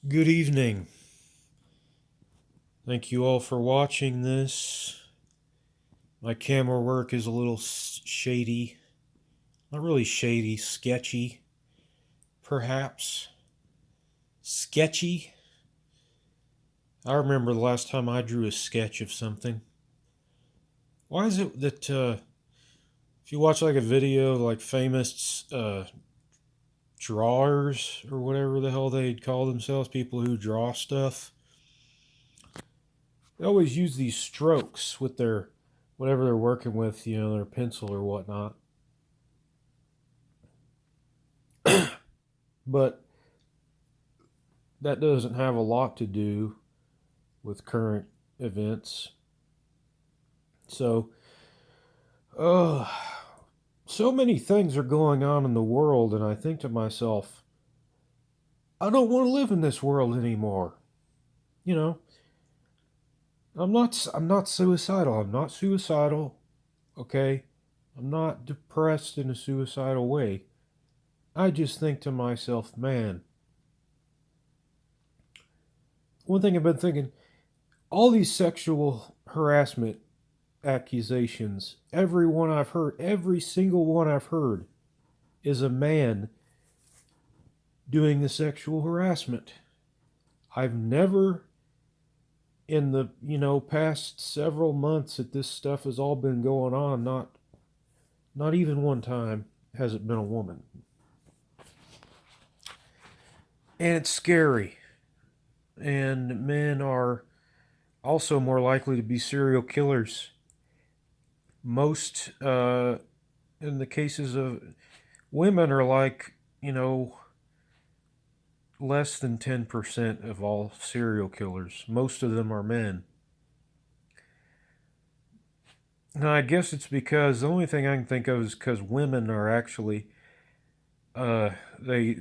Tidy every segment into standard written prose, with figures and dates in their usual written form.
Good evening. Thank you all for watching this. My camera work is a little shady. Not really shady, sketchy, perhaps. Sketchy? I remember the last time I drew a sketch of something. Why is it that if you watch like a video of like famous drawers or whatever the hell they'd call themselves, people who draw stuff, they always use these strokes with their whatever they're working with, their pencil or whatnot. But that doesn't have a lot to do with current events. So, uh, so many things are going on in the world, and I think to myself, I don't want to live in this world anymore. You know, I'm not suicidal. I'm not suicidal. Okay, I'm not depressed in a suicidal way. I just think to myself, man. One thing I've been thinking, all these sexual harassment accusations, every single one I've heard is a man doing the sexual harassment. I've never, in the past several months that this stuff has all been going on, not even one time has it been a woman. And it's scary. And men are also more likely to be serial killers. Most, in the cases of women, are like, less than 10% of all serial killers. Most of them are men. Now, I guess it's because the only thing I can think of is because women are actually, they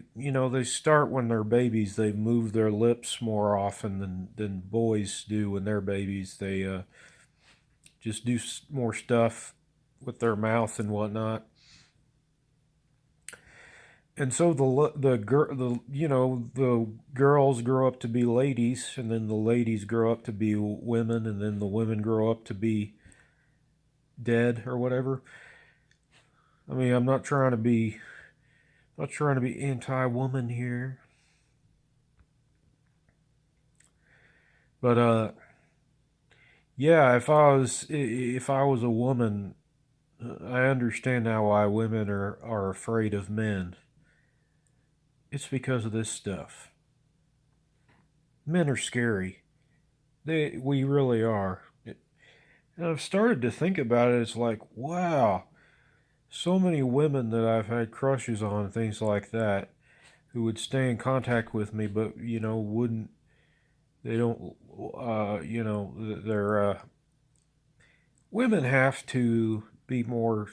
start when they're babies. They move their lips more often than boys do when they're babies. They just do more stuff with their mouth and whatnot. And so the girls grow up to be ladies, and then the ladies grow up to be women, and then the women grow up to be dead or whatever. I mean, I'm not trying to be anti-woman here, but yeah, if I was a woman, I understand now why women are afraid of men. It's because of this stuff. Men are scary. We really are. And I've started to think about it. It's like, wow, so many women that I've had crushes on, things like that, who would stay in contact with me, but wouldn't. They don't. They're women have to be more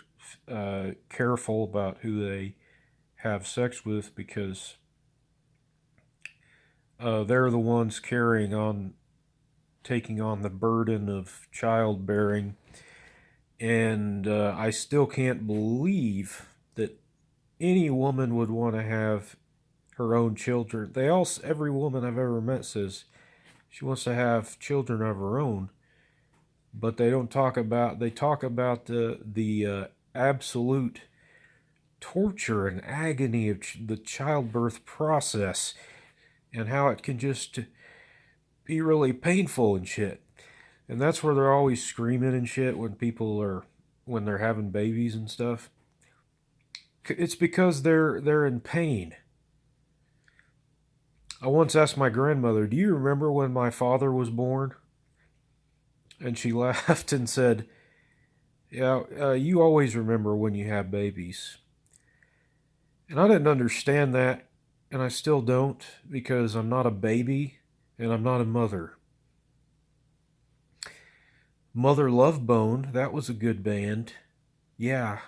careful about who they have sex with because they're the ones taking on the burden of childbearing. And I still can't believe that any woman would want to have her own children. Every woman I've ever met says she wants to have children of her own, but they talk about the absolute torture and agony of the childbirth process and how it can just be really painful and shit. And that's where they're always screaming and shit when they're having babies and stuff. It's because they're in pain. I once asked my grandmother, "Do you remember when my father was born?" And she laughed and said, "Yeah, you always remember when you have babies." And I didn't understand that, and I still don't because I'm not a baby and I'm not a mother. Mother Love Bone, that was a good band. Yeah,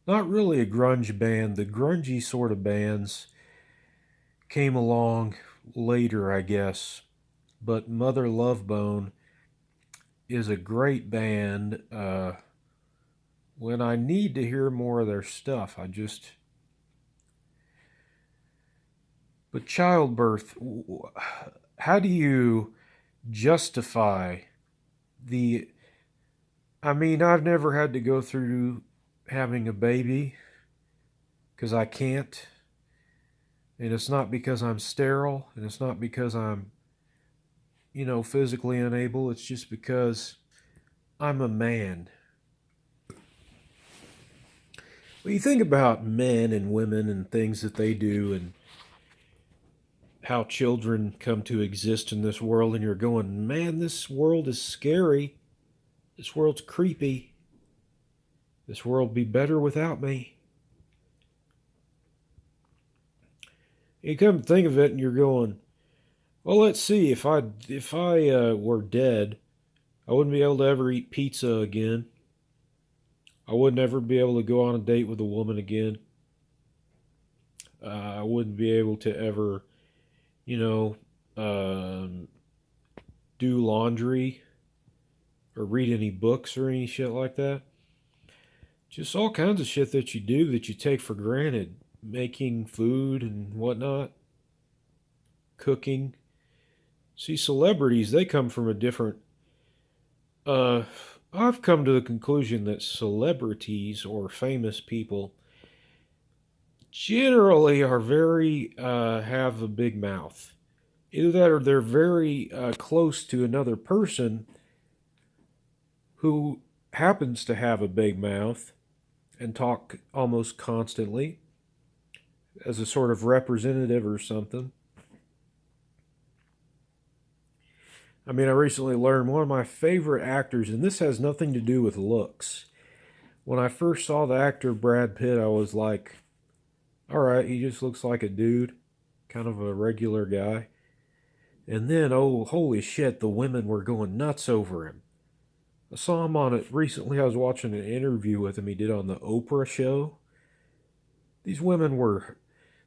not really a grunge band. The grungy sort of bands came along later, I guess. But Mother Love Bone is a great band. When I need to hear more of their stuff, But childbirth, how do you justify the. I mean, I've never had to go through having a baby because I can't. And it's not because I'm sterile, and it's not because I'm, physically unable. It's just because I'm a man. Well, you think about men and women and things that they do and how children come to exist in this world, and you're going, man, this world is scary. This world's creepy. This world would be better without me. You come to think of it, and you're going, well, let's see. If I were dead, I wouldn't be able to ever eat pizza again. I wouldn't ever be able to go on a date with a woman again. I wouldn't be able to ever, you know, um, do laundry or read any books or any shit like that. Just all kinds of shit that you do that you take for granted. Making food and whatnot, cooking. See, celebrities, they come from a different. Uh, I've come to the conclusion that celebrities or famous people generally are very, have a big mouth. Either that or they're very close to another person who happens to have a big mouth and talk almost constantly as a sort of representative or something. I mean, I recently learned one of my favorite actors, and this has nothing to do with looks. When I first saw the actor Brad Pitt, I was like, all right, he just looks like a dude, kind of a regular guy. And then, oh, holy shit, the women were going nuts over him. I saw him on it recently. I was watching an interview with him he did on the Oprah show. These women were,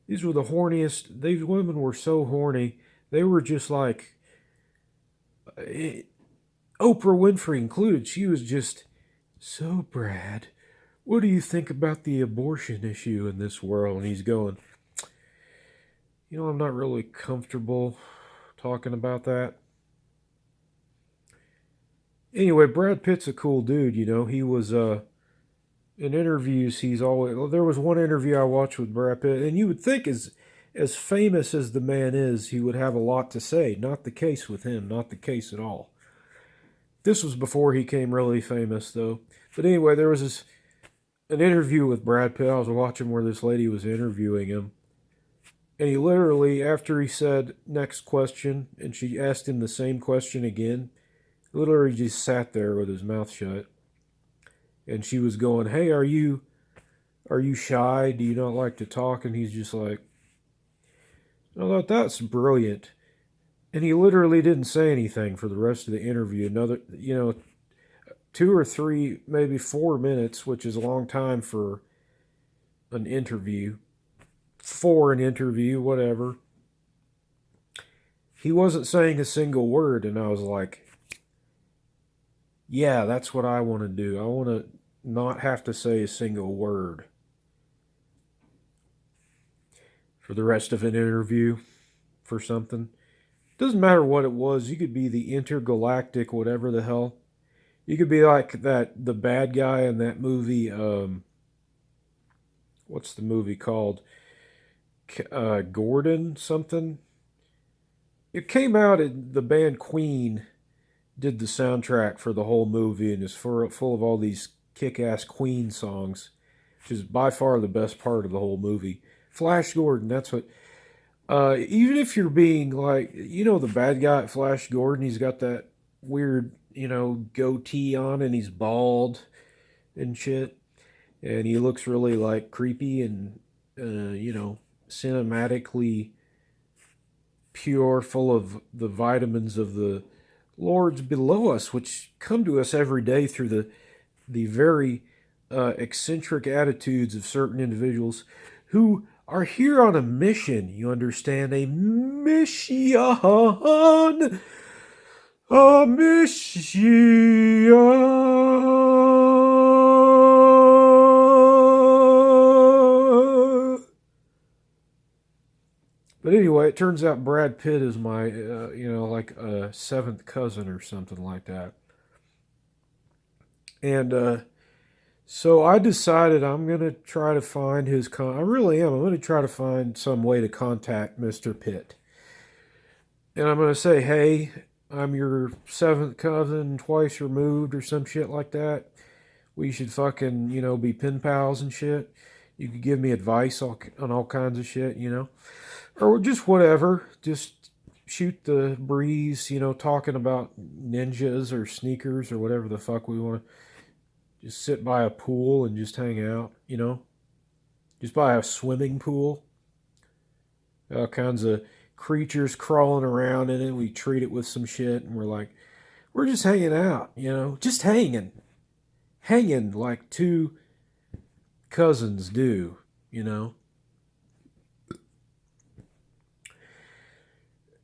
these were the horniest, these women were so horny. They were just like, eh, Oprah Winfrey included. She was just, so Brad, what do you think about the abortion issue in this world? And he's going, I'm not really comfortable talking about that. Anyway, Brad Pitt's a cool dude. He was in interviews. He's always. Well, there was one interview I watched with Brad Pitt, and you would think as famous as the man is, he would have a lot to say. Not the case with him. Not the case at all. This was before he came really famous, though. But anyway, there was an interview with Brad Pitt. I was watching where this lady was interviewing him, and he literally, after he said next question, and she asked him the same question again, literally just sat there with his mouth shut. And she was going, "Hey, are you shy? Do you not like to talk?" And he's just like, "I thought that's brilliant." And he literally didn't say anything for the rest of the interview. Another, 2 or 3, maybe 4 minutes, which is a long time for an interview. For an interview, whatever. He wasn't saying a single word, and I was like, yeah, that's what I want to do. I want to not have to say a single word for the rest of an interview for something. Doesn't matter what it was. You could be the intergalactic, whatever the hell. You could be like the bad guy in that movie. What's the movie called? Gordon something. It came out. The band Queen did the soundtrack for the whole movie, and is full of all these kick-ass Queen songs, which is by far the best part of the whole movie. Flash Gordon. That's what. Even if you're being like, the bad guy at Flash Gordon, he's got that weird, goatee on, and he's bald and shit, and he looks really like creepy and, cinematically pure, full of the vitamins of the lords below us, which come to us every day through the very eccentric attitudes of certain individuals who are here on a mission. You understand? A mission. A mission. But anyway, it turns out Brad Pitt is my, like a seventh cousin or something like that. And so I decided I'm going to try to find his I really am. I'm going to try to find some way to contact Mr. Pitt. And I'm going to say, hey, I'm your seventh cousin, twice removed, or some shit like that. We should fucking, be pen pals and shit. You could give me advice on all kinds of shit, or just whatever. Just shoot the breeze, talking about ninjas or sneakers or whatever the fuck we want to. Just sit by a pool and just hang out, just by a swimming pool. All kinds of creatures crawling around in it. We treat it with some shit, and we're just hanging out, just hanging like two cousins do,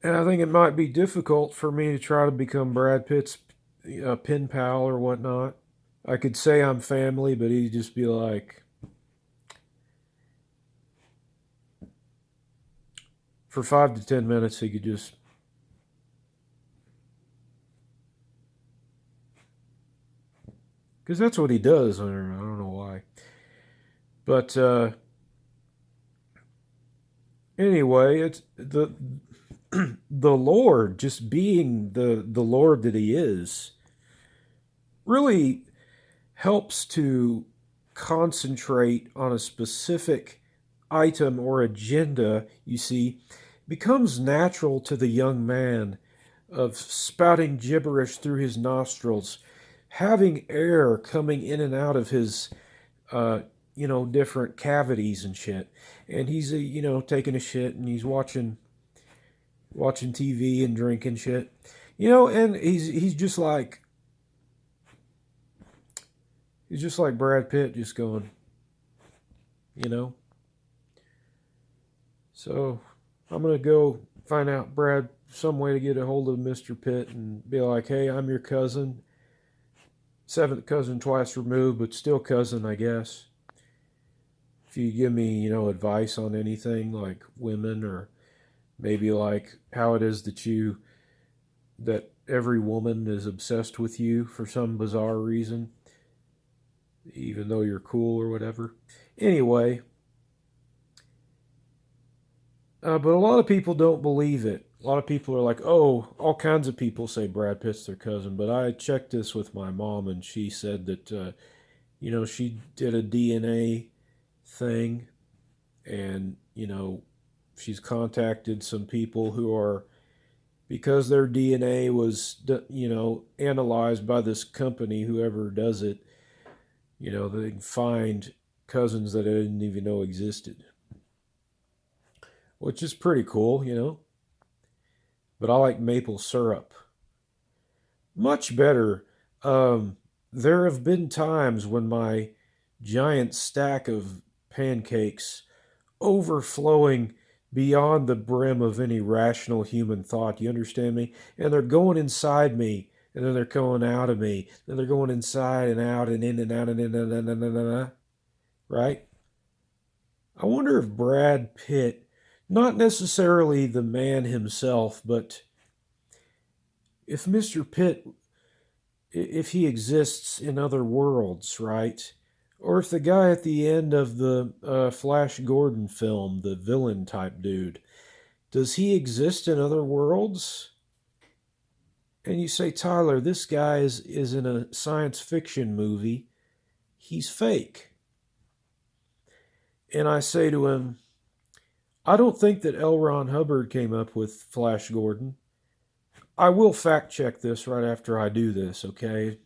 And I think it might be difficult for me to try to become Brad Pitt's pen pal or whatnot. I could say I'm family, but he'd just be like, for 5 to 10 minutes, he could just. Because that's what he does. I don't know why. But anyway, it's the Lord, just being the Lord that he is, really helps to concentrate on a specific item or agenda, you see, becomes natural to the young man of spouting gibberish through his nostrils, having air coming in and out of his, different cavities and shit. And he's, taking a shit and he's watching TV and drinking shit, and he's just like Brad Pitt, just going, you know. So I'm gonna go find out some way to get a hold of Mr. Pitt and be like, hey, I'm your cousin, seventh cousin twice removed, but still cousin, I guess. If you give me, advice on anything like women or maybe like how it is that every woman is obsessed with you for some bizarre reason, even though you're cool or whatever. Anyway, but a lot of people don't believe it. A lot of people are like, oh, all kinds of people say Brad Pitt's their cousin. But I checked this with my mom, and she said that, she did a DNA thing, and, she's contacted some people who are, because their DNA was, analyzed by this company, whoever does it, they can find cousins that I didn't even know existed, which is pretty cool. But I like maple syrup much better. There have been times when my giant stack of pancakes overflowing beyond the brim of any rational human thought. You understand me? And they're going inside me, and then they're going out of me. Then they're going inside and out and in and out and in and right? I wonder if Brad Pitt, not necessarily the man himself, but if Mr. Pitt, if he exists in other worlds, right? Or if the guy at the end of the Flash Gordon film, the villain type dude, does he exist in other worlds? And you say, Tyler, this guy is in a science fiction movie. He's fake. And I say to him, I don't think that L. Ron Hubbard came up with Flash Gordon. I will fact check this right after I do this, okay?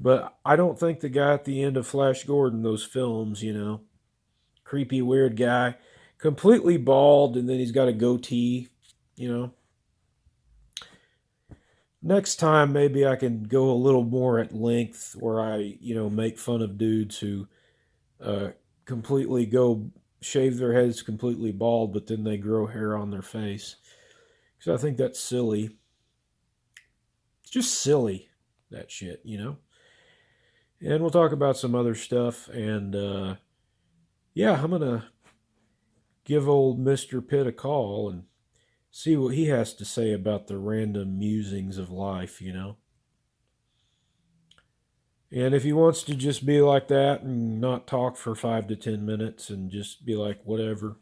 But I don't think the guy at the end of Flash Gordon, those films, creepy, weird guy, completely bald, and then he's got a goatee, Next time, maybe I can go a little more at length where I, make fun of dudes who completely go shave their heads completely bald, but then they grow hair on their face. Because I think that's silly. It's just silly, that shit. And we'll talk about some other stuff. And yeah, I'm going to give old Mr. Pitt a call and see what he has to say about the random musings of life. And if he wants to just be like that and not talk for 5 to 10 minutes and just be like, whatever,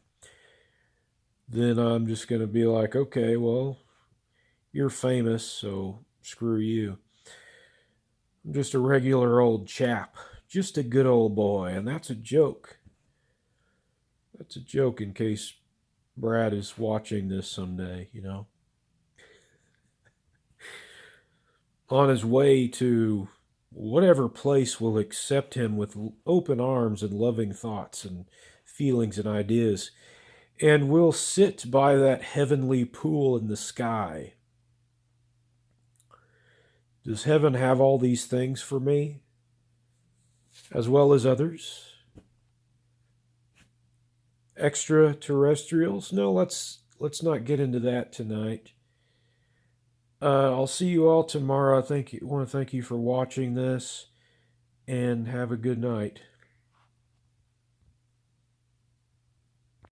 then I'm just going to be like, okay, well, you're famous, so screw you. I'm just a regular old chap, just a good old boy, and that's a joke. That's a joke in case Brad is watching this someday. On his way to whatever place will accept him with open arms and loving thoughts and feelings and ideas, and will sit by that heavenly pool in the sky. Does heaven have all these things for me, as well as others? Extraterrestrials? No, let's not get into that tonight. I'll see you all tomorrow. I want to thank you for watching this, and have a good night.